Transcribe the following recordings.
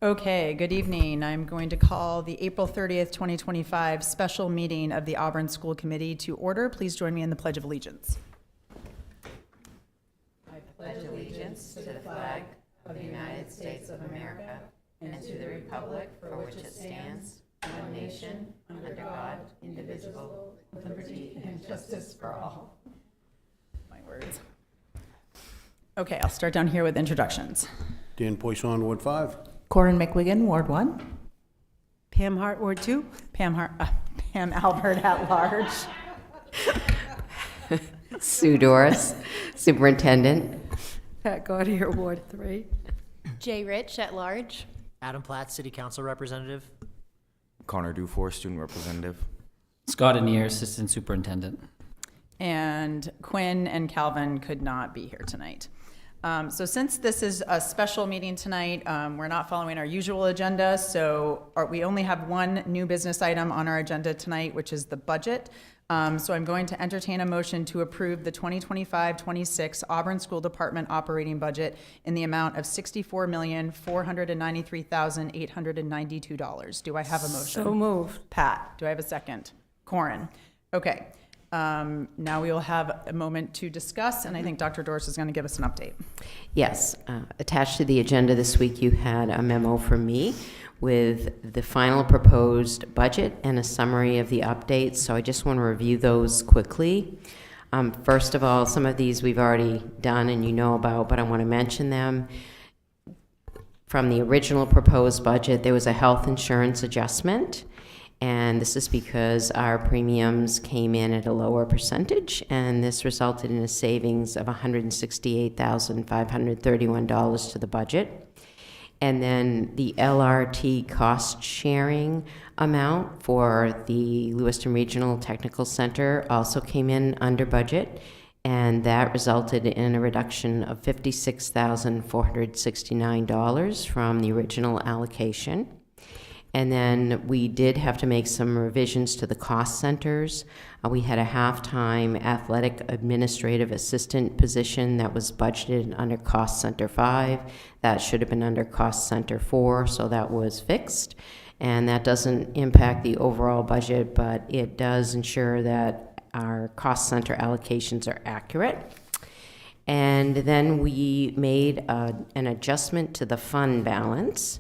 Okay, good evening. I'm going to call the April 30th, 2025 special meeting of the Auburn School Committee to order. Please join me in the Pledge of Allegiance. I pledge allegiance to the flag of the United States of America and to the republic for which it stands, one nation, under God, indivisible, with liberty and justice for all. My words. Okay, I'll start down here with introductions. Dan Poisson, Ward 5. Corin McWigan, Ward 1. Pam Hart, Ward 2. Pam Albert at large. Sue Doris, Superintendent. Pat Gaudier, Ward 3. Jay Rich at large. Adam Platt, City Council Representative. Connor Dufour, Student Representative. Scott Anier, Assistant Superintendent. And Quinn and Calvin could not be here tonight. So since this is a special meeting tonight, we're not following our usual agenda, so we only have one new business item on our agenda tonight, which is the budget. So I'm going to entertain a motion to approve the 2025-26 Auburn School Department operating budget in the amount of $64,493,892. Do I have a motion? So moved. Pat, do I have a second? Corin. Okay. Now we will have a moment to discuss, and I think Dr. Doris is going to give us an update. Yes, attached to the agenda this week, you had a memo from me with the final proposed budget and a summary of the updates. So I just want to review those quickly. First of all, some of these we've already done and you know about, but I want to mention them. From the original proposed budget, there was a health insurance adjustment. And this is because our premiums came in at a lower percentage, and this resulted in a savings of $168,531 to the budget. And then the LRT cost sharing amount for the Lewiston Regional Technical Center also came in under budget, and that resulted in a reduction of $56,469 from the original allocation. And then we did have to make some revisions to the cost centers. We had a half-time athletic administrative assistant position that was budgeted under cost center 5. That should have been under cost center 4, so that was fixed. And that doesn't impact the overall budget, but it does ensure that our cost center allocations are accurate. And then we made an adjustment to the fund balance.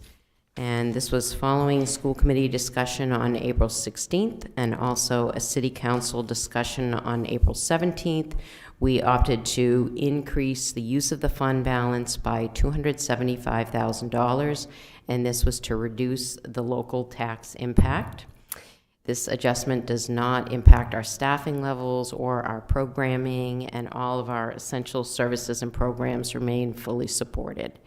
And this was following school committee discussion on April 16th and also a city council discussion on April 17th. We opted to increase the use of the fund balance by $275,000, and this was to reduce the local tax impact. This adjustment does not impact our staffing levels or our programming, and all of our essential services and programs remain fully supported.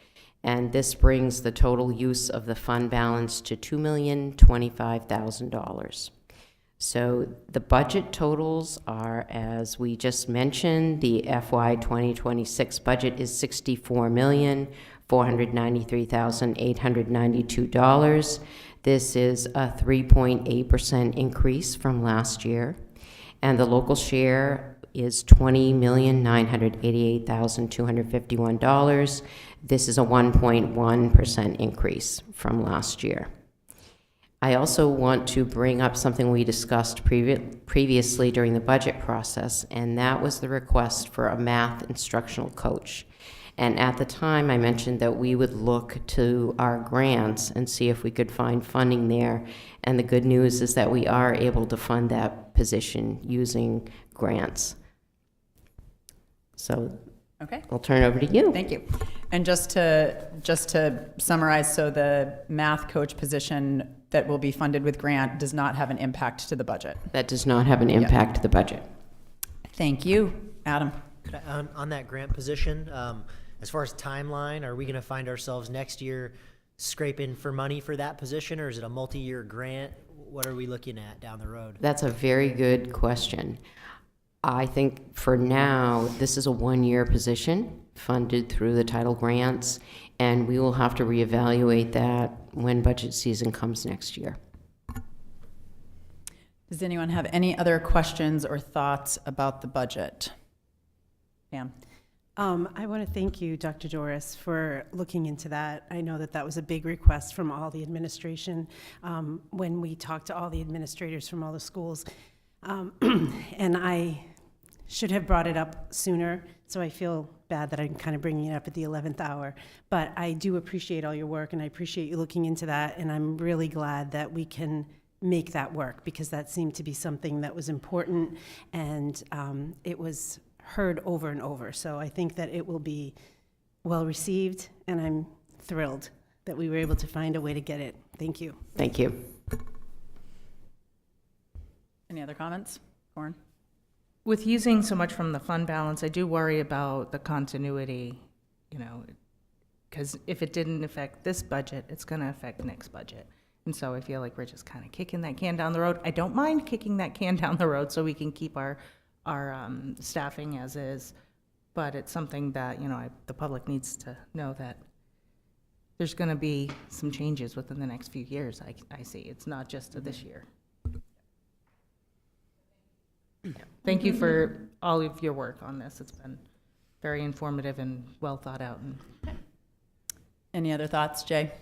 And this brings the total use of the fund balance to $2,025,000. So the budget totals are, as we just mentioned, the FY 2026 budget is $64,493,892. This is a 3.8% increase from last year. And the local share is $20,988,251. This is a 1.1% increase from last year. I also want to bring up something we discussed previously during the budget process, and that was the request for a math instructional coach. And at the time, I mentioned that we would look to our grants and see if we could find funding there. And the good news is that we are able to fund that position using grants. So Okay. I'll turn it over to you. Thank you. And just to summarize, so the math coach position that will be funded with grant does not have an impact to the budget. That does not have an impact to the budget. Thank you. Adam. On that grant position, as far as timeline, are we going to find ourselves next year scraping for money for that position, or is it a multi-year grant? What are we looking at down the road? That's a very good question. I think for now, this is a one-year position funded through the title grants, and we will have to reevaluate that when budget season comes next year. Does anyone have any other questions or thoughts about the budget? Pam? I want to thank you, Dr. Doris, for looking into that. I know that that was a big request from all the administration when we talked to all the administrators from all the schools. And I should have brought it up sooner, so I feel bad that I'm kind of bringing it up at the 11th hour. But I do appreciate all your work, and I appreciate you looking into that, and I'm really glad that we can make that work, because that seemed to be something that was important, and it was heard over and over. So I think that it will be well received, and I'm thrilled that we were able to find a way to get it. Thank you. Thank you. Any other comments? Lauren? With using so much from the fund balance, I do worry about the continuity, because if it didn't affect this budget, it's going to affect next budget. And so I feel like we're just kind of kicking that can down the road. I don't mind kicking that can down the road so we can keep our staffing as is, but it's something that, the public needs to know that there's going to be some changes within the next few years, I see. It's not just this year. Thank you for all of your work on this. It's been very informative and well thought out. Any other thoughts, Jay?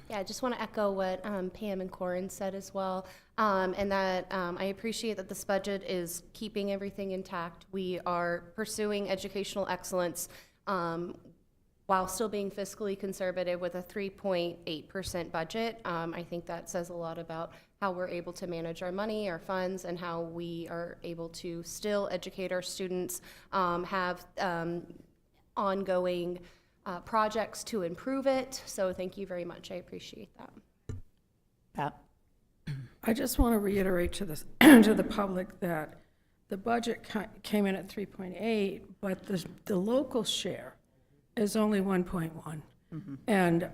Yeah, I just want to echo what Pam and Corin said as well, and that I appreciate that this budget is keeping everything intact. We are pursuing educational excellence while still being fiscally conservative with a 3.8% budget. I think that says a lot about how we're able to manage our money, our funds, and how we are able to still educate our students, have ongoing projects to improve it. So thank you very much. I appreciate that. Pat? I just want to reiterate to this to the public that the budget came in at 3.8, but the local share is only 1.1. And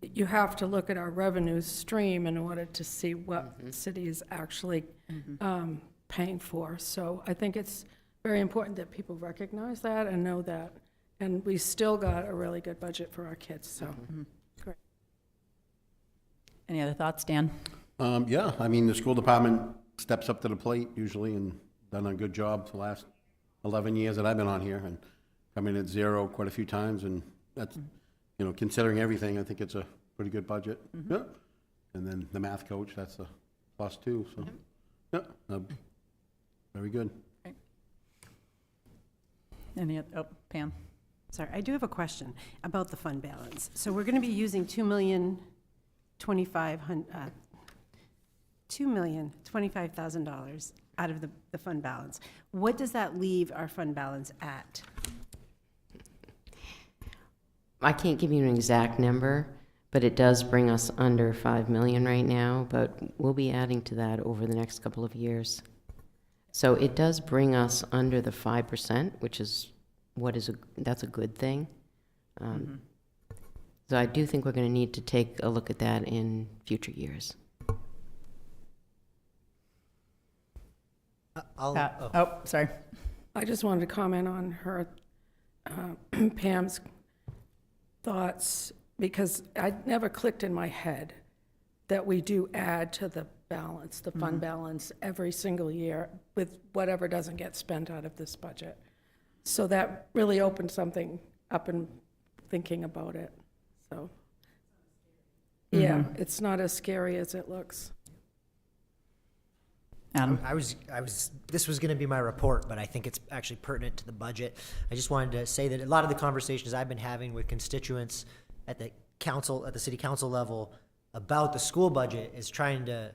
you have to look at our revenue stream in order to see what the city is actually paying for. So I think it's very important that people recognize that and know that. And we still got a really good budget for our kids, so. Great. Any other thoughts, Dan? Yeah, I mean, the school department steps up to the plate usually and done a good job the last 11 years that I've been on here, and come in at zero quite a few times, and that's, considering everything, I think it's a pretty good budget. Yeah. And then the math coach, that's a plus too, so, yeah, very good. Right. Pam? Sorry, I do have a question about the fund balance. So we're going to be using $2,025,000 out of the fund balance. What does that leave our fund balance at? I can't give you an exact number, but it does bring us under 5 million right now, but we'll be adding to that over the next couple of years. So it does bring us under the 5%, which is that's a good thing. So I do think we're going to need to take a look at that in future years. Sorry. I just wanted to comment on her, Pam's thoughts, because I never clicked in my head that we do add to the balance, the fund balance, every single year with whatever doesn't get spent out of this budget. So that really opened something up in thinking about it. So, yeah, it's not as scary as it looks. Adam? This was going to be my report, but I think it's actually pertinent to the budget. I just wanted to say that a lot of the conversations I've been having with constituents at the city council level about the school budget is trying to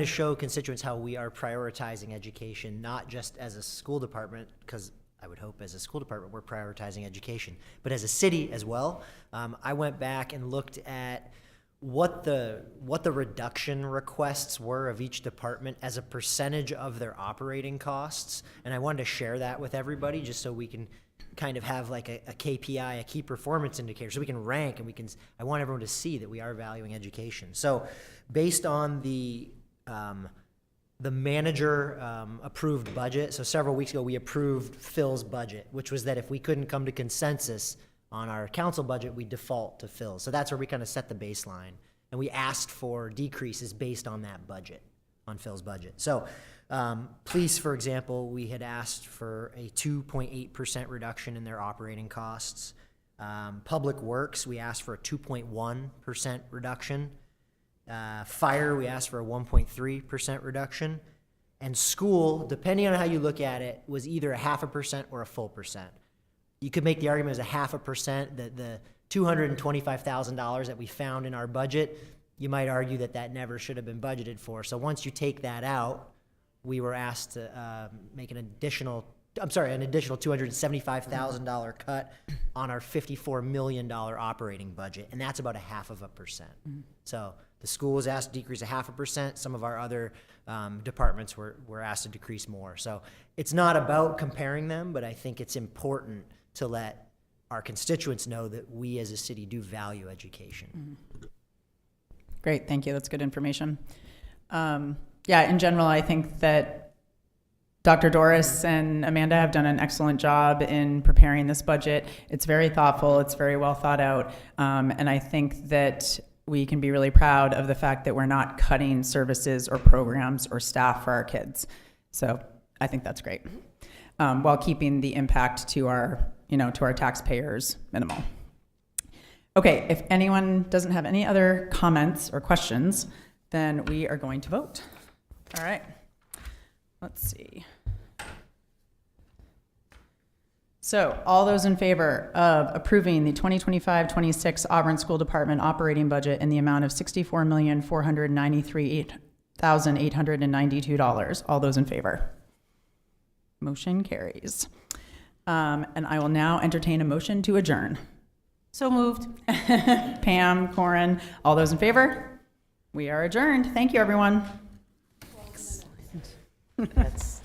show constituents how we are prioritizing education, not just as a school department, because I would hope as a school department we're prioritizing education, but as a city as well. I went back and looked at what the reduction requests were of each department as a percentage of their operating costs, and I wanted to share that with everybody just so we can kind of have like a KPI, a key performance indicator, so we can rank and I want everyone to see that we are valuing education. So based on the manager approved budget, so several weeks ago we approved Phil's budget, which was that if we couldn't come to consensus on our council budget, we default to Phil's. So that's where we kind of set the baseline, and we asked for decreases based on that budget, on Phil's budget. So Police, for example, we had asked for a 2.8% reduction in their operating costs. Public Works, we asked for a 2.1% reduction. Fire, we asked for a 1.3% reduction. And school, depending on how you look at it, was either a 0.5% or a full percent. You could make the argument as a 0.5%, that the $225,000 that we found in our budget, you might argue that that never should have been budgeted for. So once you take that out, we were asked to make an additional $275,000 cut on our $54 million operating budget, and that's about a 0.5%. So the school was asked to decrease a 0.5%. Some of our other departments were asked to decrease more. So it's not about comparing them, but I think it's important to let our constituents know that we as a city do value education. Great, thank you. That's good information. Yeah, in general, I think that Dr. Doris and Amanda have done an excellent job in preparing this budget. It's very thoughtful, it's very well thought out, and I think that we can be really proud of the fact that we're not cutting services or programs or staff for our kids. So I think that's great, while keeping the impact to our, to our taxpayers minimal. Okay, if anyone doesn't have any other comments or questions, then we are going to vote. All right, let's see. So all those in favor of approving the 2025-26 Auburn School Department operating budget in the amount of $64,493,892, all those in favor? Motion carries. And I will now entertain a motion to adjourn. So moved. Pam, Corin, all those in favor? We are adjourned. Thank you, everyone. Excellent. That's